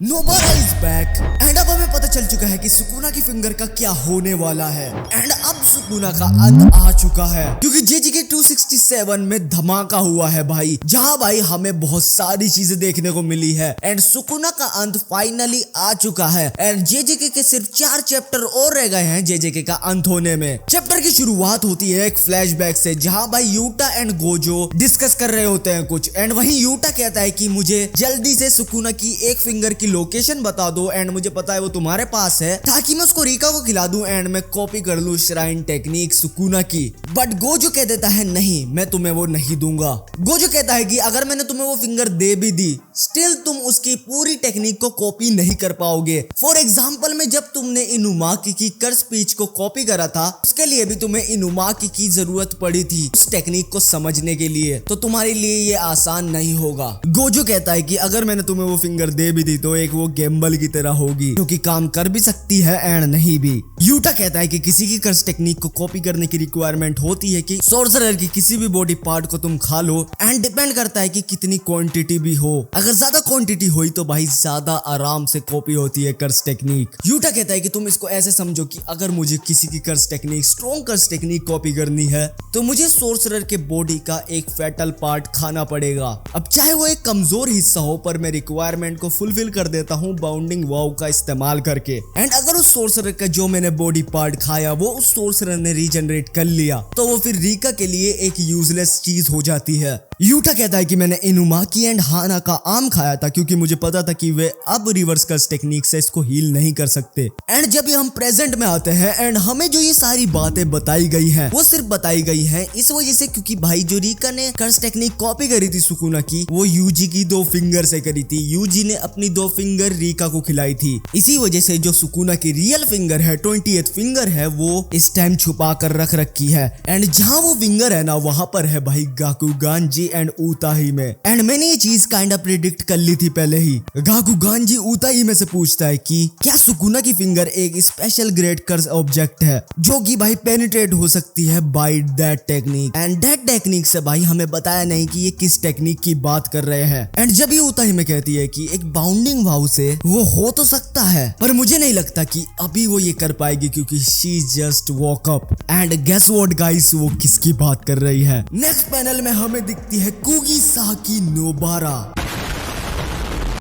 Nobara is back and अब हमें पता चल चुका है कि सुकुना की फिंगर का क्या होने वाला है एंड अब सुकुना का अंत आ चुका है क्योंकि JJK 267 में धमाका हुआ है भाई, जहां भाई हमें बहुत सारी चीजें देखने को मिली है एंड सुकुना का अंत फाइनली आ चुका है एंड JJK के सिर्फ 4 चैप्टर और रह गए हैं JJK का अंत होने में। चैप्टर की शुरुआत होती है एक फ्लैशबैक से, जहां भाई यूटा एंड गोजो डिस्कस कर रहे होते हैं कुछ एंड वहीं यूटा कहता है कि मुझे जल्दी से सुकुना की एक फिंगर की लोकेशन बता दो एंड मुझे पता है वो तुम्हारे पास है ताकि मैं उसको रीका को खिला दूं एंड मैं कॉपी कर लूं श्राइन टेक्निक सुकुना की। बट गोजो कह देता है नहीं, मैं तुम्हें वो नहीं दूंगा। गोजो कहता है कि अगर मैंने तुम्हें वो फिंगर दे भी दी स्टिल तुम उसकी पूरी टेक्निक को कॉपी नहीं कर पाओगे। फॉर एग्जाम्पल में जब तुमने इनुमाकी की कर स्पीच को कॉपी करा था उसके लिए भी तुम्हें इनुमाकी की जरूरत पड़ी थी उस टेक्निक को समझने के लिए, तो तुम्हारे लिए ये आसान नहीं होगा। गोजो कहता है कि अगर मैंने तुम्हें वो फिंगर दे भी दी तो एक वो गैम्बल की तरह होगी जो कि काम कर भी सकती है एंड नहीं भी। यूटा कहता है कि किसी की कर्स टेक्निक को कॉपी करने की रिक्वायरमेंट होती है कि सोर्सरर की किसी भी बॉडी पार्ट को तुम खा लो एंड डिपेंड करता है कि कितनी क्वांटिटी भी हो। अगर ज्यादा क्वांटिटी हुई तो भाई ज्यादा आराम से कॉपी होती है कर्स टेक्निक। यूटा कहता है कि तुम इसको ऐसे समझो कि अगर मुझे किसी की curse technique strong curse technique copy करनी है तो मुझे सोर्सरर के बॉडी का एक फैटल पार्ट खाना पड़ेगा। अब चाहे वो एक कमजोर हिस्सा हो पर मैं रिक्वायरमेंट को फुलफिल कर देता हूँ बाउंडिंग वाव का इस्तेमाल करके एंड अगर उस सोर्सरर का जो मैंने बॉडी पार्ट खाया वो उस सोर्सरर ने रीजनरेट कर लिया तो वो फिर रीका के लिए एक यूजलेस चीज हो जाती है। यूटा कहता है कि मैंने इनुमाकी एंड हाना का आम खाया था क्योंकि मुझे पता था कि वे अब रिवर्स कर्स टेक्निक से इसको हील नहीं कर सकते। एंड जब हम प्रेजेंट में आते हैं एंड हमें जो ये सारी बातें बताई गई हैं वो सिर्फ बताई गई हैं इस वजह से क्योंकि भाई जो रीका ने कर्स टेक्निक कॉपी करी थी सुकुना की वो यूजी की 2 फिंगर से करी थी। यूजी ने अपनी 2 फिंगर रीका को खिलाई थी, इसी वजह से जो सुकुना की रियल फिंगर है 20th फिंगर है वो इस टाइम छुपा कर रख रखी है एंड जहां वो फिंगर है ना वहां पर है भाई गाकुगानजी एंड उताही में। एंड मैंने ये चीज काइंड ऑफ प्रेडिक्ट कर ली थी पहले ही। गाकुगानजी उताही में से पूछता है कि क्या सुकुना की फिंगर एक स्पेशल ग्रेड कर्स ऑब्जेक्ट है जो कि भाई पेनिट्रेट हो सकती है by that technique and that technique से भाई हमें बताया नहीं कि ये किस टेक्निक की बात कर रहे हैं। एंड जब ये उताही में कहती है कि एक बाउंडिंग वाव से वो हो तो सकता है पर मुझे नहीं लगता कि अभी वो ये कर पाएगी क्योंकि she just walk up and guess what guys, वो किसकी बात कर रही है। नेक्स्ट पैनल में हमें दिखती है Kugisaki Nobara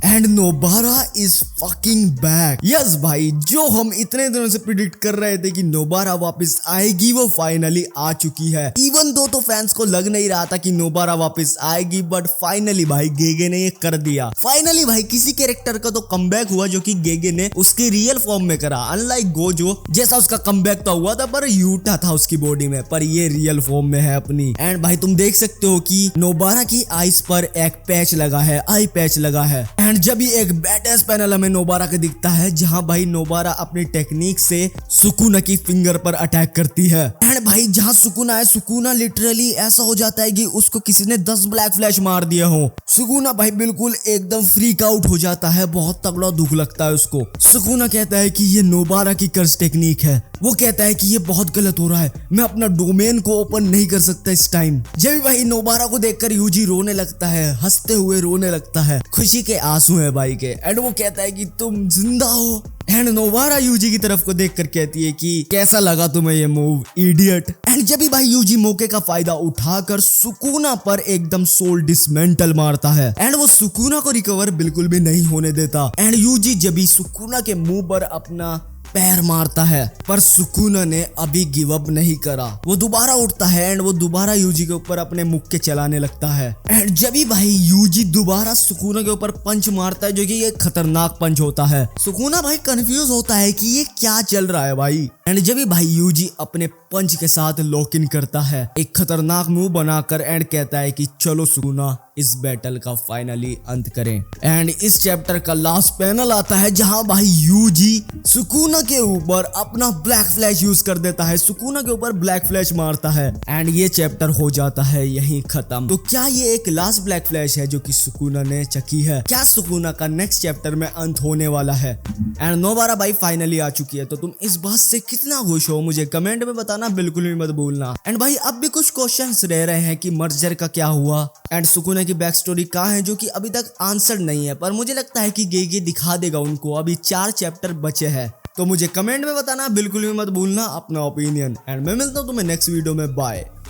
and Nobara is fucking back. Yes भाई, जो हम इतने दिनों से प्रिडिक्ट कर रहे थे कि नोबारा वापस आएगी वो फाइनली आ चुकी है। इवन दो तो फैंस को लग नहीं रहा था कि नोबारा वापस आएगी बट फाइनली भाई गेगे ने ये कर दिया। फाइनली भाई किसी कैरेक्टर का तो कमबैक हुआ जो कि गेगे ने उसके रियल फॉर्म में करा। अनलाइक गोजो जैसा उसका कमबैक तो हुआ था पर यूटा था उसकी बॉडी में, पर ये रियल फॉर्म में है अपनी। एंड भाई तुम देख सकते हो कि नोबारा की आईज पर एक पैच लगा है, आई पैच लगा है। एंड जब ये एक बैडेस पैनल हमें नोबारा का दिखता है जहां भाई नोबारा अपनी टेक्निक से सुकुना की फिंगर पर अटैक करती है। एंड भाई जहां सुकुना है, सुकुना लिटरली ऐसा हो जाता है कि उसको किसी ने 10 ब्लैक फ्लैश मार दिया हो। सुकुना भाई बिल्कुल एकदम फ्रीक आउट हो जाता है, बहुत तगड़ा दुख लगता है उसको। सुकुना कहता है कि ये नोबारा की कर्स टेक्निक है। वो कहता है कि ये बहुत गलत हो रहा है, मैं अपना डोमेन को ओपन नहीं कर सकता इस टाइम। जब भाई नोबारा को देखकर यूजी रोने लगता है, हंसते हुए रोने लगता है, खुशी के आंसू है भाई के। एंड वो कहता है कि तुम जिंदा हो। एंड नोबारा यूजी की तरफ को देखकर कहती है कि कैसा लगा तुम्हें ये मूव इडियट। एंड जब भाई यूजी मौके का फायदा उठाकर सुकुना पर एकदम सोल डिसमेंटल मारता है एंड वो सुकुना को रिकवर बिल्कुल भी नहीं होने देता। एंड यूजी जब भी सुकुना के मुंह पर अपना पैर मारता है पर सुकुना ने अभी गिव अप नहीं करा। वो दोबारा उठता है एंड वो दोबारा यूजी के ऊपर अपने मुक्के के चलाने लगता है। एंड जब भी भाई यूजी दोबारा सुकुना के ऊपर पंच मारता है जो कि ये खतरनाक पंच होता है, सुकुना भाई कंफ्यूज होता है कि ये क्या चल रहा है भाई। एंड जब भी भाई यूजी अपने पंच के साथ लॉक इन करता है एक खतरनाक मुंह बनाकर एंड कहता है कि चलो सुकुना इस बैटल का फाइनली अंत करें। एंड इस चैप्टर का लास्ट पैनल आता है जहां भाई यूजी सुकुना के ऊपर अपना ब्लैक फ्लैश यूज कर देता है, सुकुना के ऊपर ब्लैक फ्लैश मारता है एंड ये चैप्टर हो जाता है यहीं खत्म। तो क्या ये एक लास्ट ब्लैक फ्लैश है जो कि सुकुना ने चकी है? क्या सुकुना का नेक्स्ट चैप्टर में अंत होने वाला है? एंड नोबारा भाई फाइनली आ चुकी है। तो तुम इस बात से कितना खुश हो मुझे कमेंट में बताना। बताना बिल्कुल भी मत भूलना। एंड भाई अब भी कुछ क्वेश्चंस रह रहे हैं कि मर्जर का क्या हुआ एंड सुकुना की बैक स्टोरी कहाँ है, जो कि अभी तक आंसर नहीं है, पर मुझे लगता है कि गेगे दिखा देगा उनको। अभी 4 चैप्टर बचे हैं, तो मुझे कमेंट में बताना बिल्कुल भी मत भूलना अपना ओपिनियन। एंड मैं मिलता हूँ तुम्हें नेक्स्ट वीडियो में। बाय।